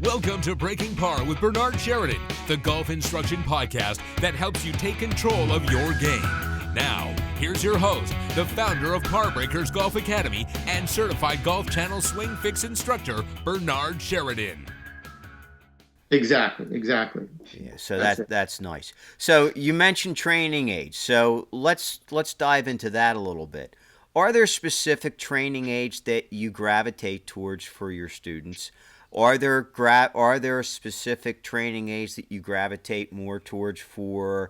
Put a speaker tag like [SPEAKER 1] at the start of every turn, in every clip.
[SPEAKER 1] Welcome to Breaking Par with Bernard Sheridan, the golf instruction podcast that helps you take control of your game. Now, here's your host, the founder of Par Breakers Golf Academy and certified Golf Channel Swing Fix instructor, Bernard Sheridan.
[SPEAKER 2] Exactly.
[SPEAKER 3] Yeah, so that's nice. So you mentioned training aids. So let's dive into that a little bit. Are there specific training aids that you gravitate towards for your students? Are there specific training aids that you gravitate more towards for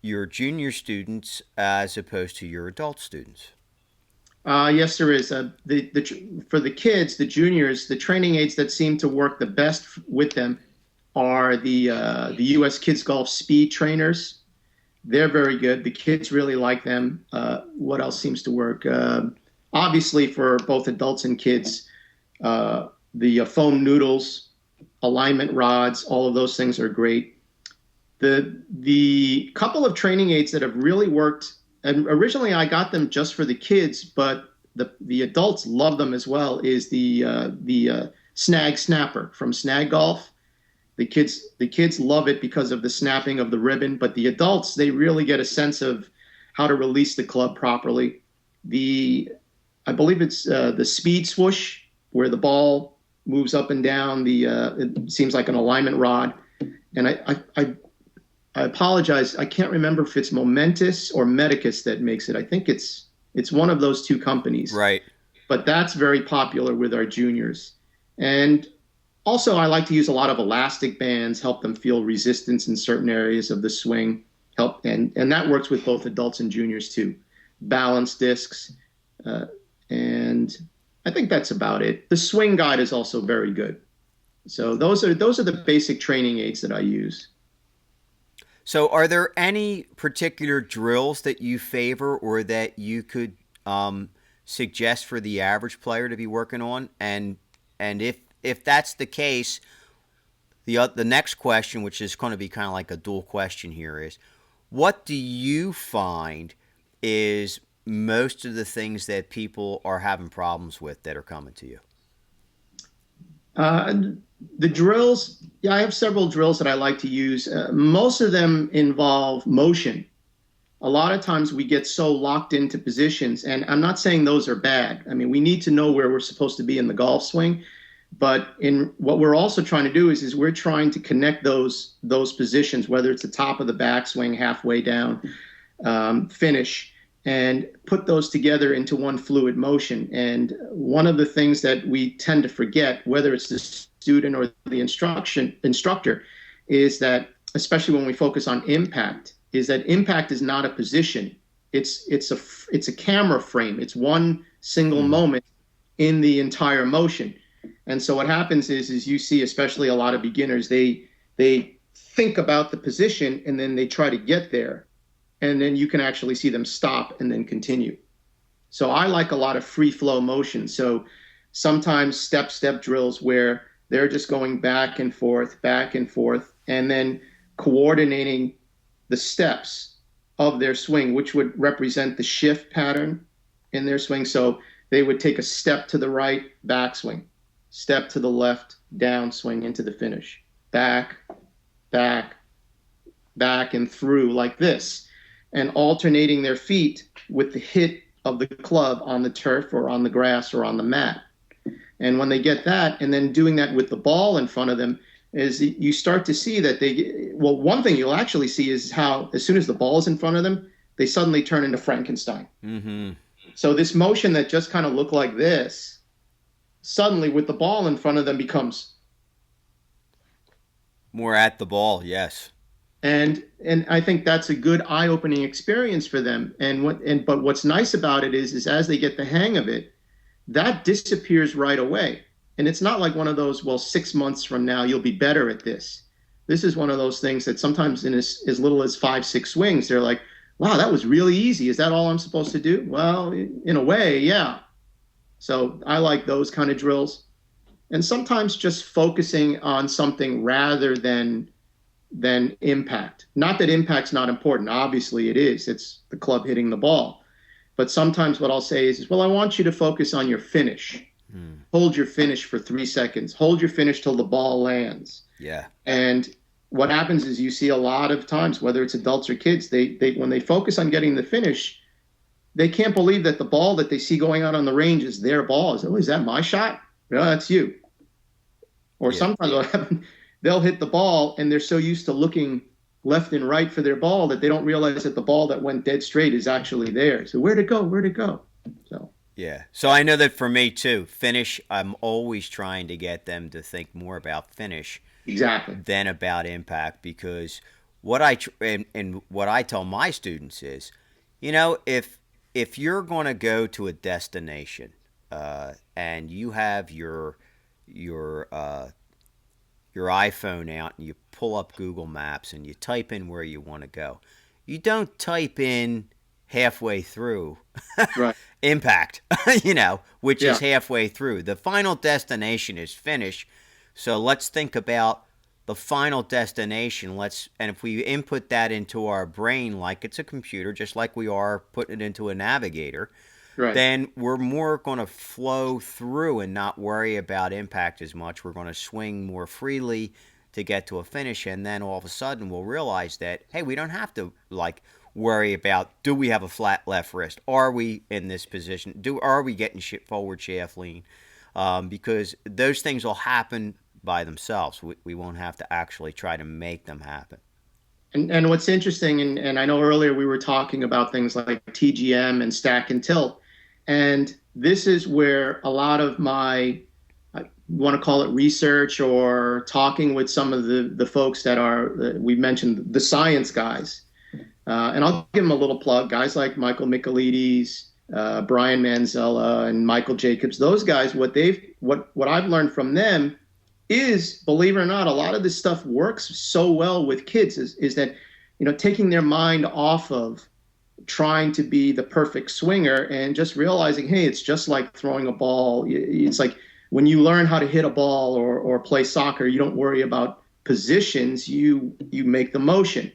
[SPEAKER 3] your junior students as opposed to your adult students?
[SPEAKER 2] Yes, there is. For the kids, the juniors, the training aids that seem to work the best with them are the U.S. Kids Golf Speed Trainers. They're very good. The kids really like them. What else seems to work? Obviously, for both adults and kids, the foam noodles, alignment rods, all of those things are great. The couple of training aids that have really worked, and originally I got them just for the kids, but the adults love them as well, is the snag snapper from Snag Golf. The kids love it because of the snapping of the ribbon, but the adults, they really get a sense of how to release the club properly. I believe it's the speed swoosh, where the ball moves up and down. It seems like an alignment rod. And I apologize, I can't remember if it's Momentous or Medicus that makes it. I think it's one of those two companies.
[SPEAKER 3] Right.
[SPEAKER 2] But that's very popular with our juniors. And also, I like to use a lot of elastic bands, help them feel resistance in certain areas of the swing. And that works with both adults and juniors too. Balance discs, and I think that's about it. The swing guide is also very good. So those are the basic training aids that I use.
[SPEAKER 3] So are there any particular drills that you favor or that you could suggest for the average player to be working on? And if that's the case, the next question, which is going to be kind of like a dual question here, is what do you find is most of the things that people are having problems with that are coming to you?
[SPEAKER 2] The drills, I have several drills that I like to use. Most of them involve motion. A lot of times we get so locked into positions, and I'm not saying those are bad. I mean, we need to know where we're supposed to be in the golf swing, but in what we're also trying to do is we're trying to connect those positions, whether it's the top of the backswing, halfway down, finish, and put those together into one fluid motion. And one of the things that we tend to forget, whether it's the student or the instructor, is that, especially when we focus on impact, is that impact is not a position. It's a camera frame. It's one single moment in the entire motion. And so what happens is you see, especially a lot of beginners, they think about the position and then they try to get there. And then you can actually see them stop and then continue. So I like a lot of free flow motion. So sometimes step drills where they're just going back and forth, and then coordinating the steps of their swing, which would represent the shift pattern in their swing. So they would take a step to the right, backswing, step to the left, downswing into the finish, back, and through like this, and alternating their feet with the hit of the club on the turf or on the grass or on the mat. And when they get that, and then doing that with the ball in front of them, is you start to see that one thing you'll actually see is how, as soon as the ball is in front of them, they suddenly turn into Frankenstein.
[SPEAKER 3] Mm-hmm.
[SPEAKER 2] So this motion that just kind of looked like this, suddenly with the ball in front of them becomes
[SPEAKER 3] more at the ball, yes.
[SPEAKER 2] And I think that's a good eye-opening experience for them. But what's nice about it is as they get the hang of it, that disappears right away. And it's not like one of those, 6 months from now, you'll be better at this. This is one of those things that sometimes in as little as 5-6 swings, they're like, wow, that was really easy. Is that all I'm supposed to do? Well, in a way, yeah. So I like those kind of drills. And sometimes just focusing on something rather than impact. Not that impact's not important. Obviously it is. It's the club hitting the ball. But sometimes what I'll say is, I want you to focus on your finish. hold your finish for 3 seconds, hold your finish till the ball lands.
[SPEAKER 3] Yeah.
[SPEAKER 2] And what happens is you see a lot of times, whether it's adults or kids, they when they focus on getting the finish, they can't believe that the ball that they see going out on the range is their ball. Is that my shot? No, that's you. Or sometimes they'll hit the ball and they're so used to looking left and right for their ball that they don't realize that the ball that went dead straight is actually there. So where'd it go? Where'd it go? So
[SPEAKER 3] Yeah. So I know that for me too, finish, I'm always trying to get them to think more about finish
[SPEAKER 2] exactly.
[SPEAKER 3] than about impact, because what and what I tell my students is, if you're going to go to a destination and you have your iPhone out and you pull up Google Maps and you type in where you want to go, you don't type in halfway through
[SPEAKER 2] Right.
[SPEAKER 3] impact, which is halfway through. The final destination is finish. So let's think about the final destination. And if we input that into our brain like it's a computer, just like we are putting it into a navigator,
[SPEAKER 2] Right.
[SPEAKER 3] then we're more going to flow through and not worry about impact as much. We're going to swing more freely to get to a finish, and then all of a sudden we'll realize that, hey, we don't have to worry about, do we have a flat left wrist? Are we in this position? Are we getting forward shaft lean? Because those things will happen by themselves. We won't have to actually try to make them happen.
[SPEAKER 2] And what's interesting, and I know earlier we were talking about things like TGM and stack and tilt, and this is where a lot of my, I want to call it research or talking with some of the folks that are, we mentioned the science guys, and I'll give them a little plug, guys like Michael Michaelides, Brian Manzella, and Michael Jacobs. Those guys, what I've learned from them is, believe it or not, a lot of this stuff works so well with kids is that, taking their mind off of trying to be the perfect swinger and just realizing, hey, it's just like throwing a ball. It's like when you learn how to hit a ball or play soccer, you don't worry about positions, you make the motion.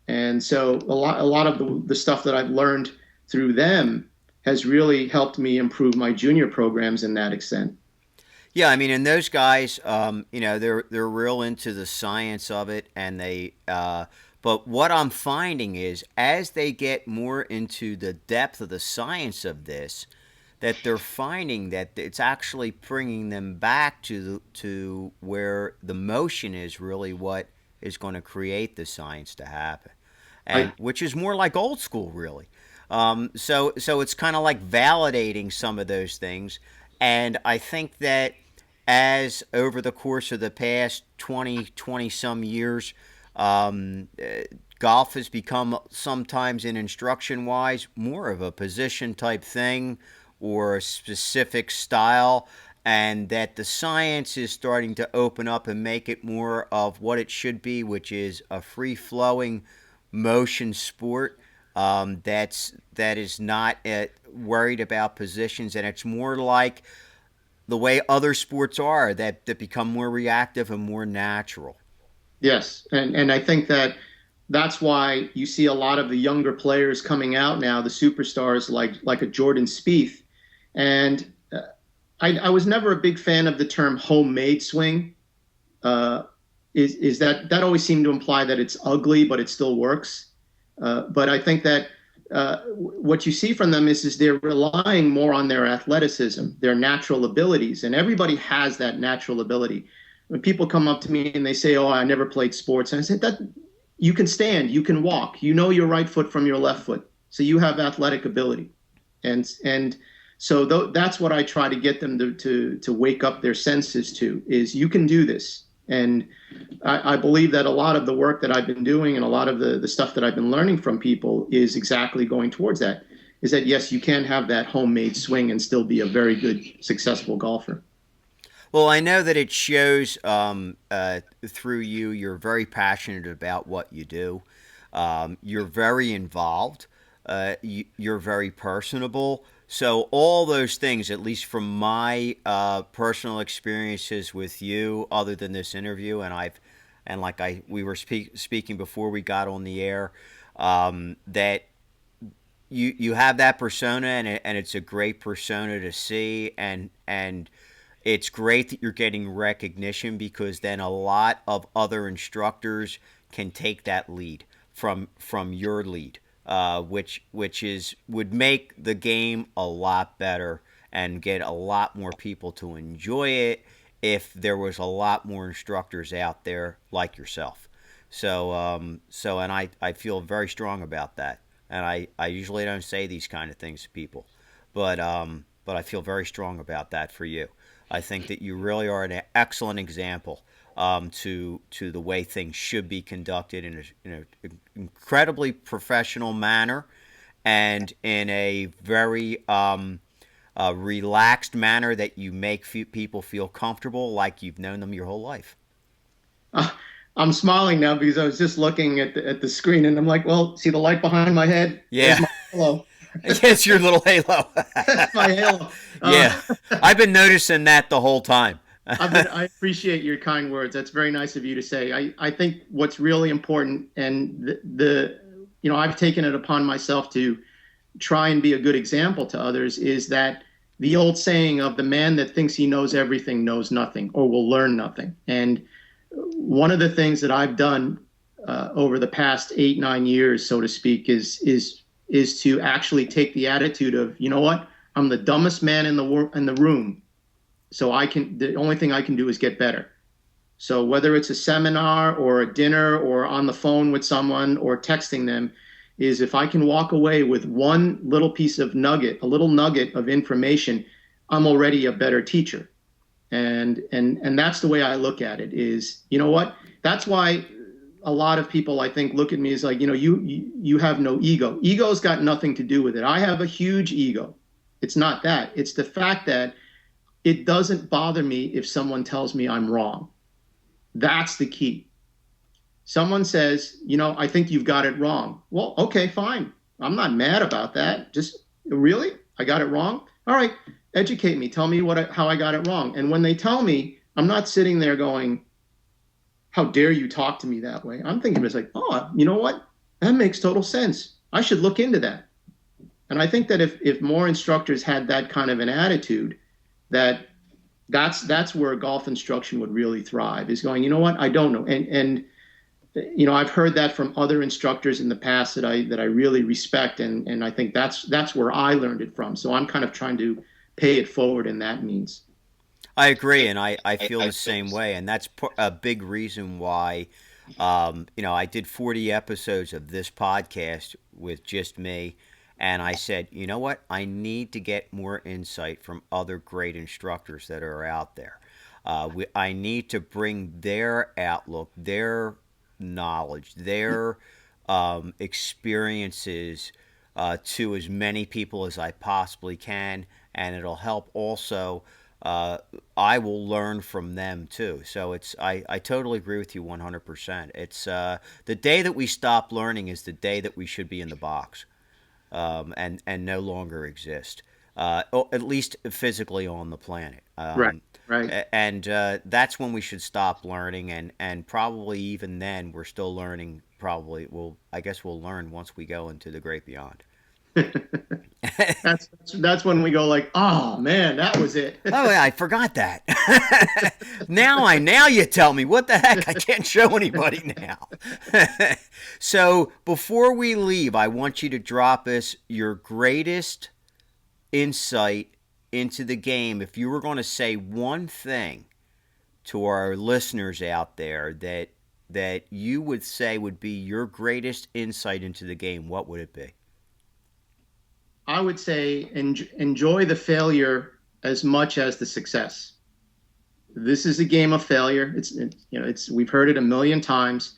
[SPEAKER 2] And so a lot of the stuff that I've learned through them has really helped me improve my junior programs in that extent.
[SPEAKER 3] Yeah, I mean, and those guys, they're real into the science of it, and but what I'm finding is, as they get more into the depth of the science of this, that they're finding that it's actually bringing them back to where the motion is really what is going to create the science to happen, and which is more like old school, really. So it's kind of like validating some of those things, and I think that as over the course of the past 20 some years, golf has become sometimes in instruction wise more of a position type thing or a specific style, and that the science is starting to open up and make it more of what it should be, which is a free flowing motion sport that is not worried about positions, and it's more like the way other sports are that become more reactive and more natural.
[SPEAKER 2] Yes, and I think that's why you see a lot of the younger players coming out now, the superstars like a Jordan Spieth. And I was never a big fan of the term homemade swing. Is that always seemed to imply that it's ugly, but it still works. But I think that what you see from them is they're relying more on their athleticism, their natural abilities, and everybody has that natural ability. When people come up to me and they say, "Oh, I never played sports," and I said, "That you can stand, you can walk, you know your right foot from your left foot, so you have athletic ability," and so that's what I try to get them to wake up their senses to, is you can do this. And I believe that a lot of the work that I've been doing and a lot of the stuff that I've been learning from people is exactly going towards that, is that, yes, you can have that homemade swing and still be a very good, successful golfer.
[SPEAKER 3] Well, I know that it shows through you. You're very passionate about what you do. You're very involved. You're very personable. So all those things, at least from my personal experiences with you, other than this interview, we were speaking before we got on the air, that you have that persona, and it's a great persona to see, and it's great that you're getting recognition, because then a lot of other instructors can take that lead from your lead, which is would make the game a lot better and get a lot more people to enjoy it if there was a lot more instructors out there like yourself. And I feel very strong about that. And I usually don't say these kind of things to people, but I feel very strong about that for you. I think that you really are an excellent example, to the way things should be conducted in an incredibly professional manner, and in a very relaxed manner that you make people feel comfortable, like you've known them your whole life.
[SPEAKER 2] Uh, I'm smiling now because I was just looking at the screen, and I'm like, well, see the light behind my head?
[SPEAKER 3] Yeah.
[SPEAKER 2] There's my halo.
[SPEAKER 3] It's your little halo.
[SPEAKER 2] That's my halo.
[SPEAKER 3] Yeah, I've been noticing that the whole time.
[SPEAKER 2] I appreciate your kind words. That's very nice of you to say. I think what's really important, and I've taken it upon myself to try and be a good example to others, is that the old saying of the man that thinks he knows everything knows nothing or will learn nothing. And one of the things that I've done over the past 8-9 years, so to speak, is to actually take the attitude of, you know what, I'm the dumbest man in the room, so the only thing I can do is get better. So whether it's a seminar or a dinner or on the phone with someone or texting them, is if I can walk away with one little piece of nugget, a little nugget of information, I'm already a better teacher. And that's the way I look at it, is, you know what, that's why a lot of people, I think, look at me as like, you have no ego. Ego's got nothing to do with it. I have a huge ego. It's not that. It's the fact that it doesn't bother me if someone tells me I'm wrong. That's the key. Someone says, I think you've got it wrong. Well, okay, fine. I'm not mad about that. Just, really? I got it wrong? All right, educate me. Tell me how I got it wrong. And when they tell me, I'm not sitting there going, how dare you talk to me that way? I'm thinking it's like, oh, you know what? That makes total sense. I should look into that. And I think that if more instructors had that kind of an attitude, that's where golf instruction would really thrive, is going, you know what? I don't know. And I've heard that from other instructors in the past that I really respect. And I think that's where I learned it from. So I'm kind of trying to pay it forward in that means.
[SPEAKER 3] I agree, and I feel the same way, and that's a big reason why, I did 40 episodes of this podcast with just me, and I said, you know what, I need to get more insight from other great instructors that are out there. I need to bring their outlook, their knowledge, their experiences to as many people as I possibly can, and it'll help also. I will learn from them too. So I totally agree with you 100%. It's the day that we stop learning is the day that we should be in the box, and no longer exist, at least physically on the planet.
[SPEAKER 2] Right.
[SPEAKER 3] And that's when we should stop learning, and probably even then we're still learning. I guess we'll learn once we go into the great beyond.
[SPEAKER 2] That's when we go like, oh man, that was it.
[SPEAKER 3] Oh yeah, I forgot that. Now you tell me, what the heck? I can't show anybody now. So before we leave, I want you to drop us your greatest insight into the game. If you were going to say one thing to our listeners out there that you would say would be your greatest insight into the game, what would it be?
[SPEAKER 2] I would say enjoy the failure as much as the success. This is a game of failure. We've heard it a million times.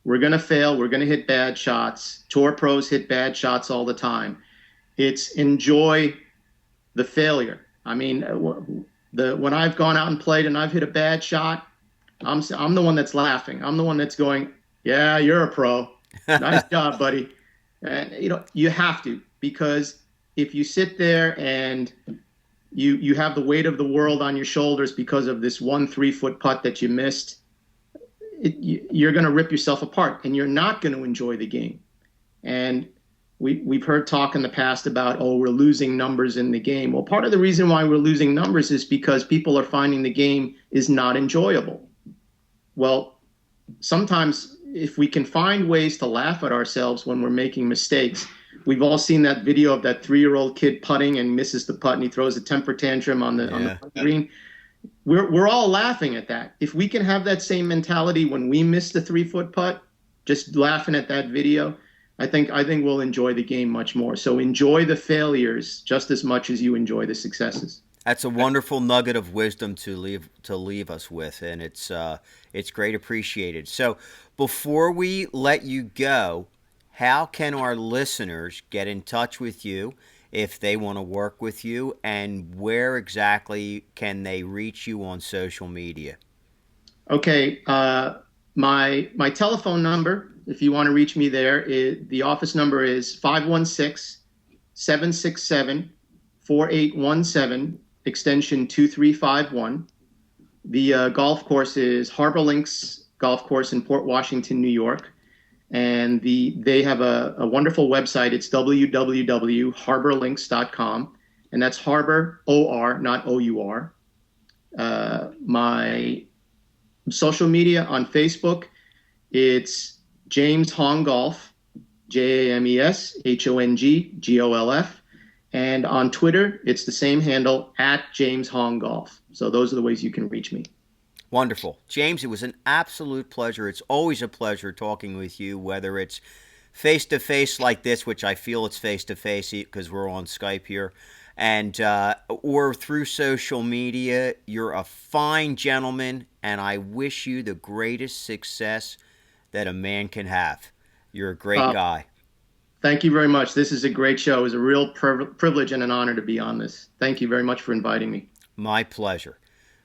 [SPEAKER 2] We're going to fail. We're going to hit bad shots. Tour pros hit bad shots all the time. It's enjoy the failure. I mean, when I've gone out and played and I've hit a bad shot, I'm the one that's laughing. I'm the one that's going, yeah, you're a pro. Nice job, buddy. And you have to, because if you sit there and you have the weight of the world on your shoulders because of this 1 3-foot putt that you missed, you're going to rip yourself apart, and you're not going to enjoy the game. And we've heard talk in the past about, oh, we're losing numbers in the game. Well, part of the reason why we're losing numbers is because people are finding the game is not enjoyable. Well, sometimes if we can find ways to laugh at ourselves when we're making mistakes, we've all seen that video of that 3-year-old kid putting and misses the putt and he throws a temper tantrum on the green. We're all laughing at that. If we can have that same mentality when we miss the 3-foot putt, just laughing at that video, I think we'll enjoy the game much more. So enjoy the failures just as much as you enjoy the successes.
[SPEAKER 3] That's a wonderful nugget of wisdom to leave us with, and it's great appreciated. So before we let you go, how can our listeners get in touch with you if they want to work with you, and where exactly can they reach you on social media?
[SPEAKER 2] Okay, my telephone number, if you want to reach me there, the office number is 516-767-4817, extension 2351. The golf course is Harbor Links Golf Course in Port Washington, New York. And they have a wonderful website. It's www.harborlinks.com. And that's Harbor, O-R, not O-U-R. My social media on Facebook, it's James Hong Golf, JamesHongGolf. And on Twitter, it's the same handle, @James Hong Golf. So those are the ways you can reach me.
[SPEAKER 3] Wonderful. James, it was an absolute pleasure. It's always a pleasure talking with you, whether it's face-to-face like this, which I feel it's face-to-face because we're on Skype here, and or through social media. You're a fine gentleman, and I wish you the greatest success that a man can have. You're a great guy.
[SPEAKER 2] Thank you very much. This is a great show. It was a real privilege and an honor to be on this. Thank you very much for inviting me.
[SPEAKER 3] My pleasure.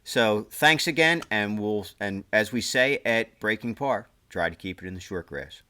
[SPEAKER 3] So thanks again, and as we say at Breaking Par, try to keep it in the short grass.